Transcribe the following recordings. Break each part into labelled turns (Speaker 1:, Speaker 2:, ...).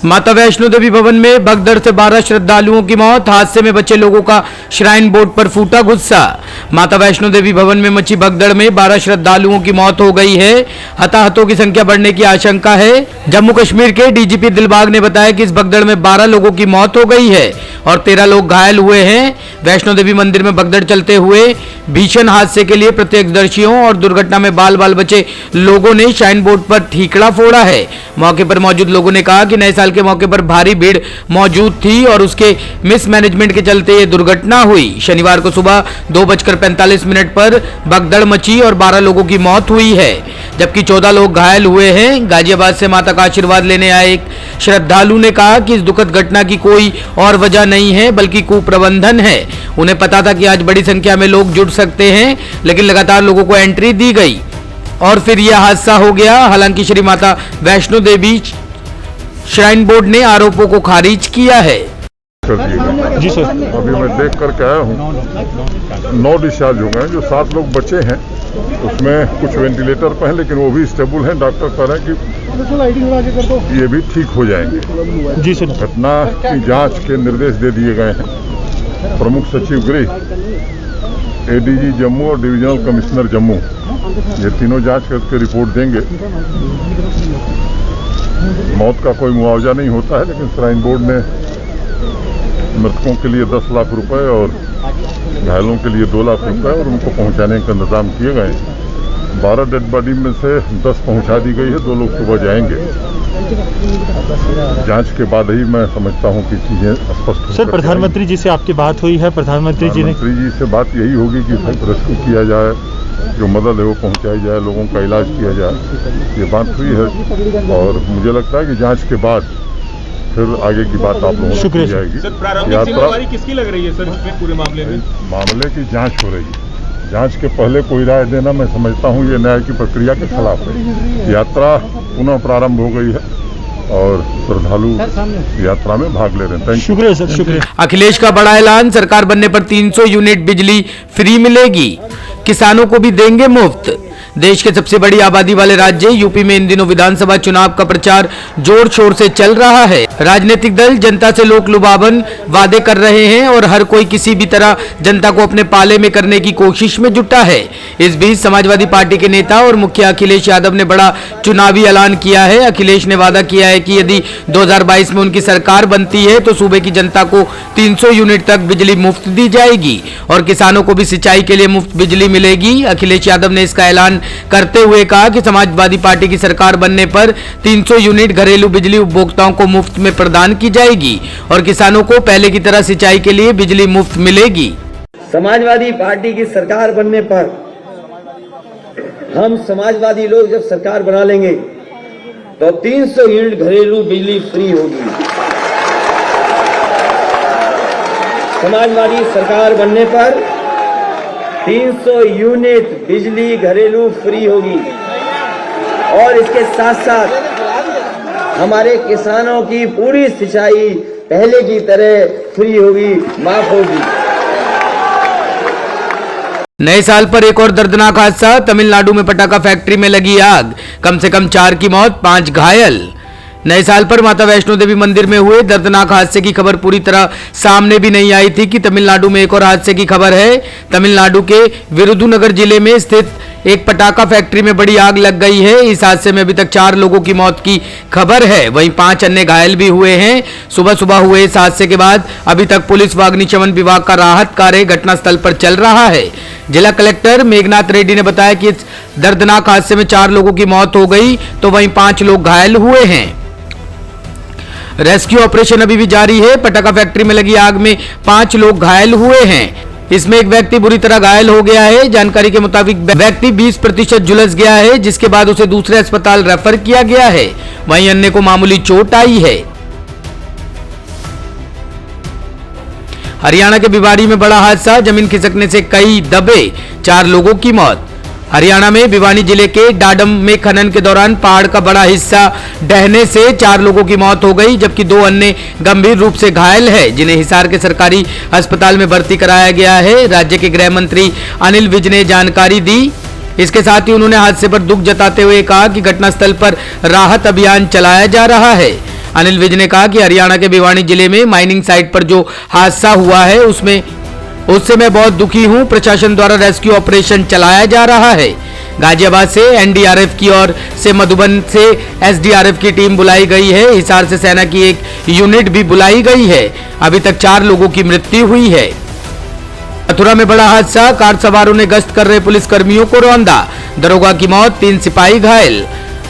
Speaker 1: माता वैष्णो देवी भवन में भगदड़ से 12 श्रद्धालुओं की मौत। हादसे में बचे लोगों का श्राइन बोर्ड पर फूटा गुस्सा। माता वैष्णो देवी भवन में मची भगदड़ में 12 श्रद्धालुओं की मौत हो गई है। हताहतों की संख्या बढ़ने की आशंका है। जम्मू कश्मीर के डीजीपी दिलबाग ने बताया कि इस भगदड़ में 12 लोगों की मौत हो गई है और 13 लोग घायल हुए हैं। वैष्णो देवी मंदिर में भगदड़ चलते हुए भीषण हादसे के लिए प्रत्यक्षदर्शियों और दुर्घटना में बाल बाल बचे लोगों ने श्राइन बोर्ड पर ठीकड़ा फोड़ा है। मौके पर मौजूद लोगों ने कहा कि नए साल के मौके पर भारी भीड़ मौजूद थी और उसके मिसमैनेजमेंट के चलते ये दुर्घटना हुई। शनिवार को सुबह 2:45 पर भगदड़ मची और 12 लोगों की मौत हुई है, जबकि 14 लोग घायल हुए हैं। गाजियाबाद से माता का आशीर्वाद लेने आए एक श्रद्धालु ने कहा कि इस दुखद घटना की कोई और वजह नहीं है बल्कि कुप्रबंधन है। उन्हें पता था कि आज बड़ी संख्या में लोग जुट सकते हैं, लेकिन लगातार लोगों को एंट्री दी गई और फिर यह हादसा हो गया। हालांकि श्री माता वैष्णो देवी श्राइन बोर्ड ने आरोपों को खारिज किया है।
Speaker 2: जी सर, अभी मैं देख करके आया हूँ 9 डिस्चार्ज हो गए, जो 7 लोग बचे हैं उसमें कुछ वेंटिलेटर पे हैं, लेकिन वो भी स्टेबल हैं। डॉक्टर कह रहे हैं कि ये भी ठीक हो जाएंगे। जी सर, घटना की जांच के निर्देश दे दिए गए हैं। प्रमुख सचिव गृह, एडीजी जम्मू और डिविजनल कमिश्नर जम्मू, ये तीनों जांच करके रिपोर्ट देंगे। मौत का कोई मुआवजा नहीं होता है, लेकिन श्राइन बोर्ड ने मृतकों के लिए 10 लाख रुपए और घायलों के लिए 2 लाख रुपए और उनको पहुंचाने का इंतजाम किए गए हैं। 12 डेड बॉडी में से 10 पहुंचा दी गई है, 2 लोग सुबह जाएंगे। जांच के बाद ही मैं समझता हूं कि चीजें स्पष्ट हो।
Speaker 3: सर, प्रधानमंत्री जी से आपकी बात हुई है? प्रधानमंत्री जी से बात
Speaker 2: यही होगी कि रेस्क्यू किया जाए, जो मदद है वो पहुंचाई जाए, लोगों का इलाज किया जाए। ये बात हुई है और मुझे लगता है कि जांच के बाद फिर आगे की बात आप लोगों को जाएगी।
Speaker 4: सर, प्रारंभिक जिम्मेदारी किसकी लग रही है सर इसमें पूरे मामले में?
Speaker 2: मामले की जांच हो रही है। जांच के पहले कोई राय देना मैं समझता हूं ये न्याय की प्रक्रिया के खिलाफ है। यात्रा पुनः प्रारंभ हो गई है और श्रद्धालु यात्रा में भाग ले रहे हैं।
Speaker 3: शुक्रिया सर, शुक्रिया।
Speaker 1: अखिलेश का बड़ा ऐलान, सरकार बनने पर 300 यूनिट बिजली फ्री मिलेगी, किसानों को भी देंगे मुफ्त। देश के सबसे बड़ी आबादी वाले राज्य यूपी में इन दिनों विधानसभा चुनाव का प्रचार जोर शोर से चल रहा है। राजनीतिक दल जनता से लोक लुभावन वादे कर रहे हैं और हर कोई किसी भी तरह जनता को अपने पाले में करने की कोशिश में जुटा है। इस बीच समाजवादी पार्टी के नेता और मुखिया अखिलेश यादव ने बड़ा चुनावी ऐलान किया है। अखिलेश ने वादा किया है कि यदि 2022 में उनकी सरकार बनती है तो सूबे की जनता को 300 यूनिट तक बिजली मुफ्त दी जाएगी और किसानों को भी सिंचाई के लिए मुफ्त बिजली मिलेगी। अखिलेश यादव ने इसका ऐलान करते हुए कहा कि समाजवादी पार्टी की सरकार बनने पर 300 यूनिट घरेलू बिजली उपभोक्ताओं को मुफ्त में प्रदान की जाएगी और किसानों को पहले की तरह सिंचाई के लिए बिजली मुफ्त मिलेगी।
Speaker 5: समाजवादी पार्टी की सरकार बनने पर हम समाजवादी लोग जब सरकार बना लेंगे तो 300 यूनिट घरेलू बिजली फ्री होगी। समाजवादी सरकार बनने पर 300 यूनिट बिजली घरेलू फ्री होगी और इसके साथ साथ हमारे किसानों की पूरी सिंचाई पहले की तरह फ्री होगी, माफ होगी।
Speaker 1: नए साल पर एक और दर्दनाक हादसा, तमिलनाडु में पटाखा फैक्ट्री में लगी आग, कम से कम 4 की मौत, 5 घायल। नए साल पर माता वैष्णो देवी मंदिर में हुए दर्दनाक हादसे की खबर पूरी तरह सामने भी नहीं आई थी कि तमिलनाडु में एक और हादसे की खबर है। तमिलनाडु के विरुधुनगर जिले में स्थित एक पटाखा फैक्ट्री में बड़ी आग लग गई है। इस हादसे में अभी तक 4 लोगों की मौत की खबर है, वहीं 5 अन्य घायल भी हुए हैं। सुबह सुबह हुए इस हादसे के बाद अभी तक पुलिस व अग्निशमन विभाग का राहत कार्य घटनास्थल पर चल रहा है। जिला कलेक्टर मेघनाथ रेड्डी ने बताया कि इस दर्दनाक हादसे में 4 लोगों की मौत हो गई तो वहीं 5 लोग घायल हुए हैं। रेस्क्यू ऑपरेशन अभी भी जारी है। पटाखा फैक्ट्री में लगी आग में 5 लोग घायल हुए हैं। इसमें एक व्यक्ति बुरी तरह घायल हो गया है। जानकारी के मुताबिक व्यक्ति 20% झुलस गया है, जिसके बाद उसे दूसरे अस्पताल रेफर किया गया है। वहीं अन्य को मामूली चोट आई है। हरियाणा के भिवाड़ी में बड़ा हादसा, जमीन खिसकने से कई दबे, 4 लोगों की मौत। हरियाणा में भिवानी जिले के डाडम में खनन के दौरान पहाड़ का बड़ा हिस्सा ढहने से 4 लोगों की मौत हो गई, जबकि 2 अन्य गंभीर रूप से घायल है, जिन्हें हिसार के सरकारी अस्पताल में भर्ती कराया गया है। राज्य के गृह मंत्री अनिल विज ने जानकारी दी। इसके साथ ही उन्होंने हादसे पर दुख जताते हुए कहा कि घटनास्थल पर राहत अभियान चलाया जा रहा है। अनिल विज ने कहा कि हरियाणा के भिवानी जिले में माइनिंग साइट पर जो हादसा हुआ है उससे मैं बहुत दुखी हूं। प्रशासन द्वारा रेस्क्यू ऑपरेशन चलाया जा रहा है। गाजियाबाद से एनडीआरएफ की ओर से मधुबन से एसडीआरएफ की टीम बुलाई गई है। हिसार से सेना की एक यूनिट भी बुलाई गई है। अभी तक 4 लोगों की मृत्यु हुई है। मथुरा में बड़ा हादसा, कार सवारों ने गश्त कर रहे पुलिस कर्मियों को रौंदा, दरोगा की मौत, 3 सिपाही घायल।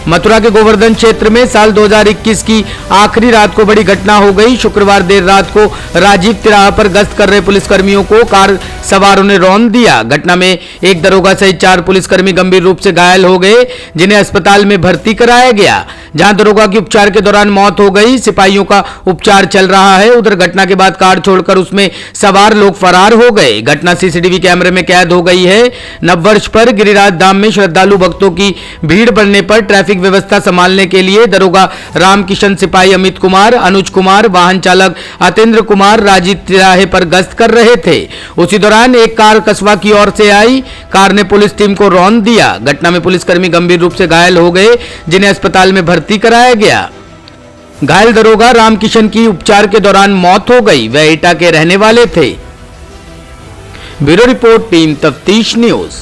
Speaker 1: मथुरा के गोवर्धन क्षेत्र में साल 2021 की आखिरी रात को बड़ी घटना हो गई। शुक्रवार देर रात को राजीव तिराहा पर गश्त कर रहे पुलिसकर्मियों को कार सवारों ने रौंद दिया। घटना में एक दरोगा सहित 4 पुलिसकर्मी गंभीर रूप से घायल हो गए, जिन्हें अस्पताल में भर्ती कराया गया, जहां दरोगा की उपचार के दौरान मौत हो गई। सिपाहियों का उपचार चल रहा है। उधर घटना के बाद कार छोड़कर उसमें सवार लोग फरार हो गए। घटना सीसीटीवी कैमरे में कैद हो गई है। नववर्ष पर गिरिराज धाम में श्रद्धालु भक्तों की भीड़ बढ़ने पर ट्रैफिक व्यवस्था संभालने के लिए दरोगा रामकिशन, सिपाही अमित कुमार, अनुज कुमार, वाहन चालक अतेंद्र कुमार राजीव तिराहे पर गश्त कर रहे थे। उसी दौरान एक कार कस्बा की ओर से आई। कार ने पुलिस टीम को रौंद दिया। घटना में पुलिसकर्मी गंभीर रूप से घायल हो गए, जिन्हें अस्पताल में भर्ती कराया गया। घायल दरोगा रामकिशन की उपचार के दौरान मौत हो गई। वह एटा के रहने वाले थे। ब्यूरो रिपोर्ट, टीम तफ्तीश न्यूज।